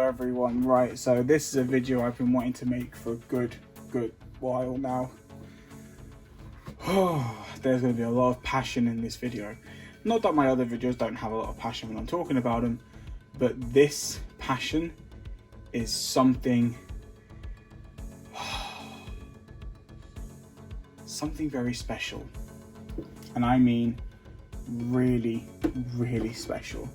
everyone. Right, so this is a video I've been wanting to make for a good while now. Oh, there's going to be a lot of passion in this video. Not that my other videos don't have a lot of passion when I'm talking about them, but this passion is something very special. And I mean really special.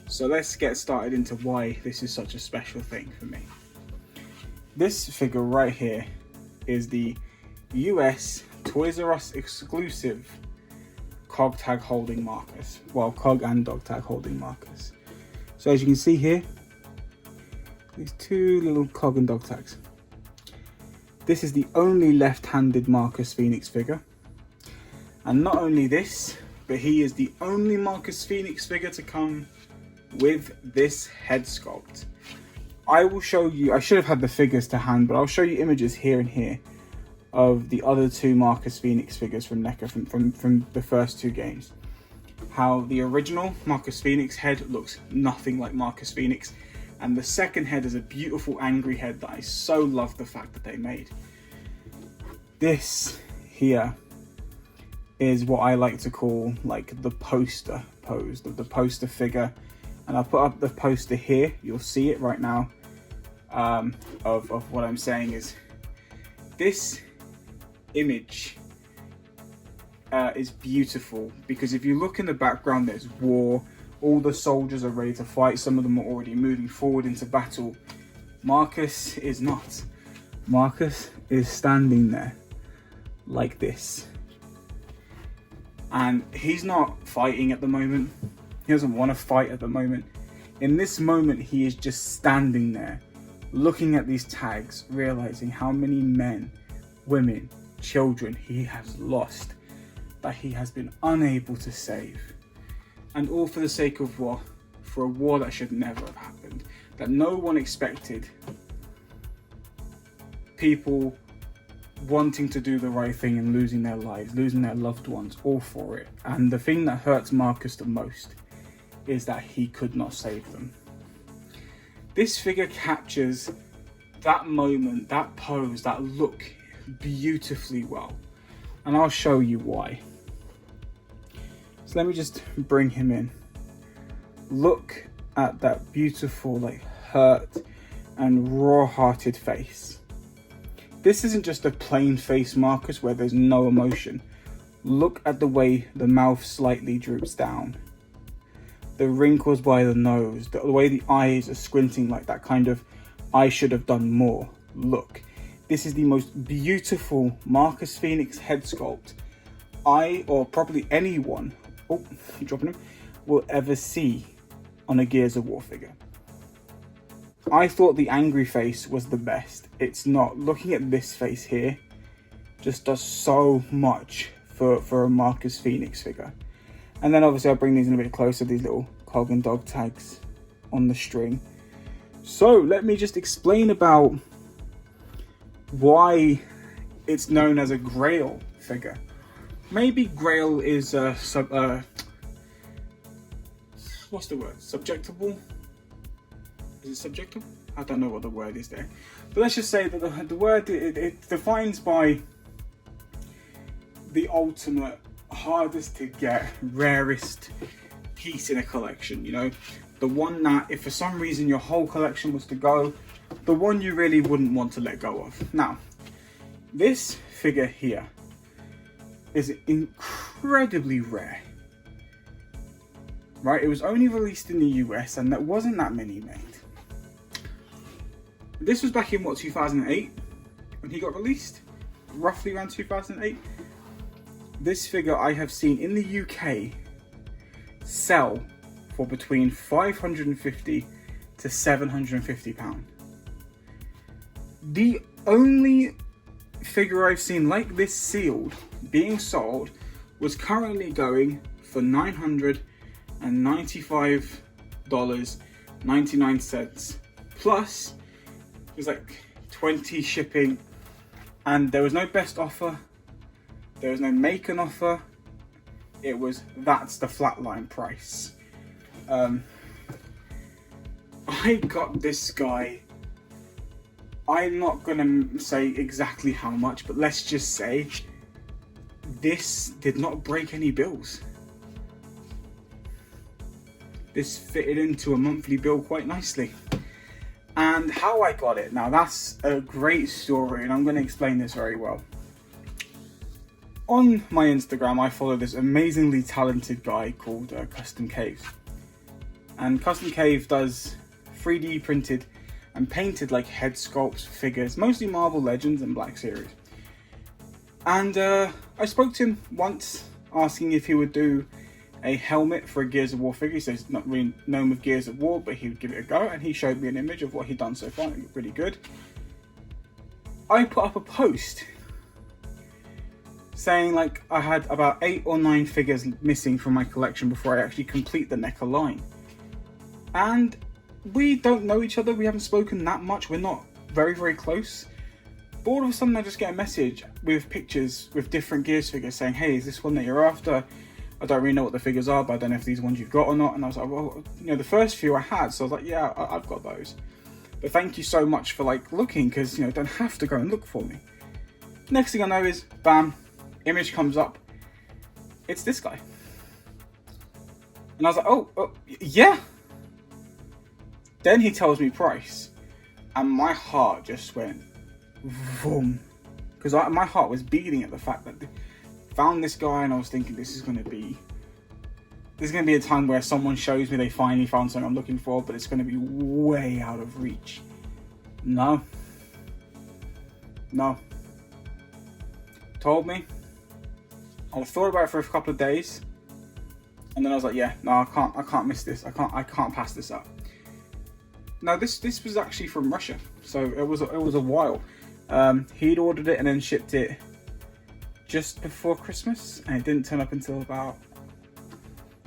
So let's get started into why this is such a special thing for me. This figure right here is the US Toys R Us exclusive cog tag holding Marcus. Well, cog and dog tag holding Marcus. So as you can see here, these two little cog and dog tags. This is the only left-handed Marcus Fenix figure. And not only this, but he is the only Marcus Fenix figure to come with this head sculpt. I will show you, I should have had the figures to hand, but I'll show you images here and here of the other two Marcus Fenix figures from NECA from the first two games. How the original Marcus Fenix head looks nothing like Marcus Fenix, and the second head is a beautiful angry head that I so love the fact that they made. This here is what I like to call like the poster pose, the poster figure. And I'll put up the poster here, you'll see it right now, of what I'm saying is this image is beautiful, because if you look in the background, there's war, all the soldiers are ready to fight, some of them are already moving forward into battle. Marcus is not. Marcus is standing there like this. And he's not fighting at the moment. He doesn't want to fight at the moment. In this moment, he is just standing there, looking at these tags, realizing how many men, women, children he has lost, that he has been unable to save. And all for the sake of what? For a war that should never have happened, that no one expected. People wanting to do the right thing and losing their lives, losing their loved ones, all for it. And the thing that hurts Marcus the most is that he could not save them. This figure captures that moment, that pose, that look beautifully well. And I'll show you why. So let me just bring him in. Look at that beautiful, like, hurt and raw-hearted face. This isn't just a plain face Marcus where there's no emotion. Look at the way the mouth slightly droops down. The wrinkles by the nose, the way the eyes are squinting like that kind of, I should have done more look. This is the most beautiful Marcus Fenix head sculpt I, or probably anyone, oh, you're dropping him, will ever see on a Gears of War figure. I thought the angry face was the best. It's not. Looking at this face here just does so much for a Marcus Fenix figure. And then obviously I'll bring these in a bit closer, these little cog and dog tags on the string. So let me just explain about why it's known as a Grail figure. Maybe Grail is what's the word? Subjectable? Is it subjectable? I don't know what the word is there. But let's just say that the word, it defines by the ultimate, hardest to get, rarest piece in a collection, you know? The one that, if for some reason your whole collection was to go, the one you really wouldn't want to let go of. Now, this figure here is incredibly rare. Right? It was only released in the US and there wasn't that many made. This was back in what, 2008 when he got released? Roughly around 2008. This figure I have seen in the UK sell for between £550 to £750. The only figure I've seen like this sealed being sold was currently going for $995.99 plus it was like 20 shipping, and there was no best offer, there was no make an offer, it was that's the flatline price. I got this guy. I'm not gonna say exactly how much, but let's just say this did not break any bills. This fitted into a monthly bill quite nicely. And how I got it, now that's a great story, and I'm going to explain this very well. On my Instagram, I follow this amazingly talented guy called Custom Caves. And Custom Cave does 3D printed and painted like head sculpts for figures, mostly Marvel Legends and Black Series. And I spoke to him once, asking if he would do a helmet for a Gears of War figure. So he's not really known with Gears of War, but he would give it a go, and he showed me an image of what he'd done so far, and it looked really good. I put up a post saying like I had about 8 or 9 figures missing from my collection before I actually complete the NECA line. And we don't know each other, we haven't spoken that much, we're not very, very close. But all of a sudden I just get a message with pictures with different Gears figures saying, hey, is this one that you're after? I don't really know what the figures are, but I don't know if these ones you've got or not. And I was like, well, you know, the first few I had, so I was like, yeah, I've got those. But thank you so much for like looking, because you know, don't have to go and look for me. Next thing I know is, bam, image comes up. It's this guy. And I was like, oh yeah. Then he tells me price, and my heart just went boom, because my heart was beating at the fact that found this guy, and I was thinking this is going to be a time where someone shows me they finally found something I'm looking for, but it's going to be way out of reach. No. Told me. I thought about it for a couple of days, and then I was like, yeah, no, I can't miss this. I can't pass this up. Now this was actually from Russia, so it was a while. He'd ordered it and then shipped it just before Christmas, and it didn't turn up until about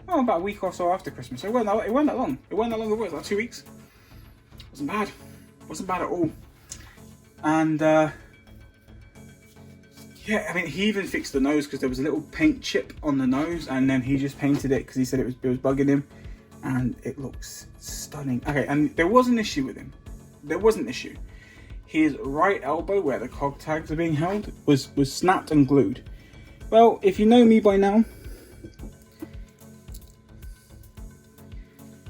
a week or so after Christmas. So it wasn't that long. It wasn't that long ago. It was like 2 weeks. Wasn't bad at all. And yeah, I mean, he even fixed the nose, because there was a little paint chip on the nose, and then he just painted it because he said it was bugging him, and it looks stunning. Okay, and there was an issue with him. There was an issue. His right elbow, where the cog tags are being held, was snapped and glued. Well, if you know me by now,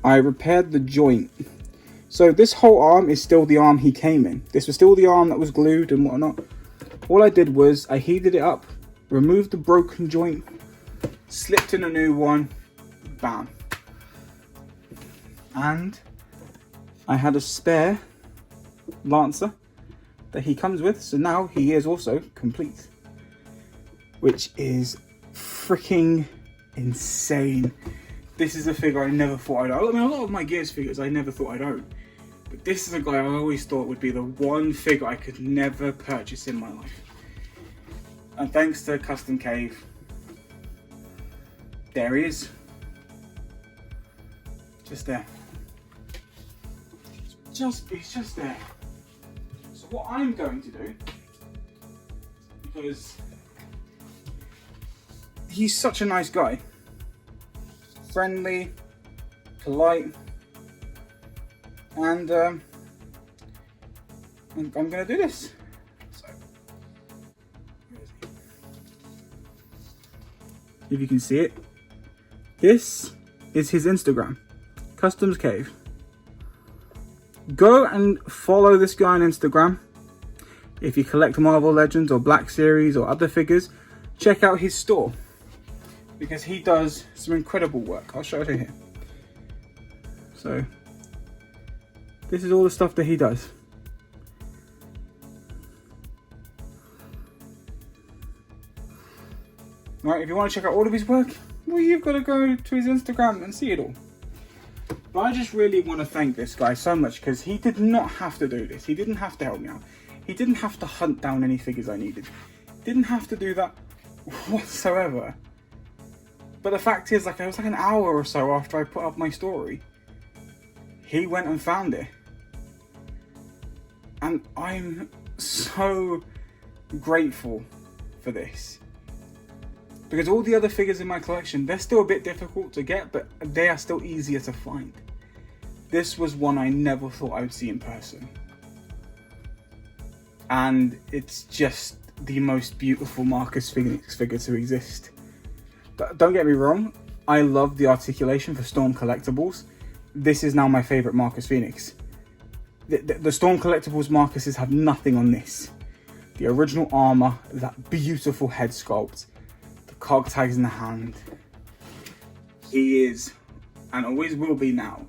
I repaired the joint. So this whole arm is still the arm he came in. This was still the arm that was glued and whatnot. All I did was I heated it up, removed the broken joint, slipped in a new one, bam. And I had a spare Lancer that he comes with, so now he is also complete, which is freaking insane. This is a figure I never thought I'd own. I mean, a lot of my Gears figures I never thought I'd own, but this is a guy I always thought would be the one figure I could never purchase in my life. And thanks to Custom Cave, there he is, just there. He's just there. So what I'm going to do, because he's such a nice guy, friendly, polite, and I'm going to do this. So, where is he? If you can see it, this is his Instagram, Customs Cave. Go and follow this guy on Instagram. If you collect Marvel Legends or Black Series or other figures, check out his store, because he does some incredible work. I'll show it here. So this is all the stuff that he does. Right, if you want to check out all of his work, well, you've got to go to his Instagram and see it all. But I just really want to thank this guy so much, because he did not have to do this. He didn't have to help me out. He didn't have to hunt down any figures I needed. Didn't have to do that whatsoever. But the fact is, like, it was like an hour or so after I put up my story, he went and found it. And I'm so grateful for this. Because all the other figures in my collection, they're still a bit difficult to get, but they are still easier to find. This was one I never thought I would see in person. And it's just the most beautiful Marcus Fenix figure to exist. Don't get me wrong, I love the articulation for Storm Collectibles. This is now my favourite Marcus Fenix. The Storm Collectibles Marcuses have nothing on this. The original armour, that beautiful head sculpt, the cog tags in the hand. He is, and always will be now,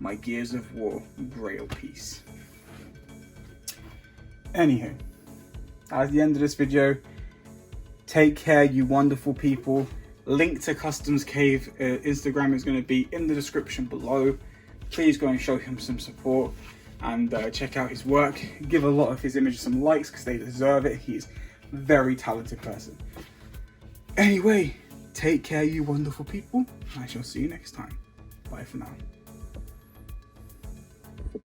my Gears of War Grail piece. Anywho, that's the end of this video. Take care, you wonderful people. Link to Customs Cave Instagram is going to be in the description below. Please go and show him some support and check out his work. Give a lot of his images some likes because they deserve it. He's a very talented person. Anyway, take care, you wonderful people. I shall see you next time. Bye for now.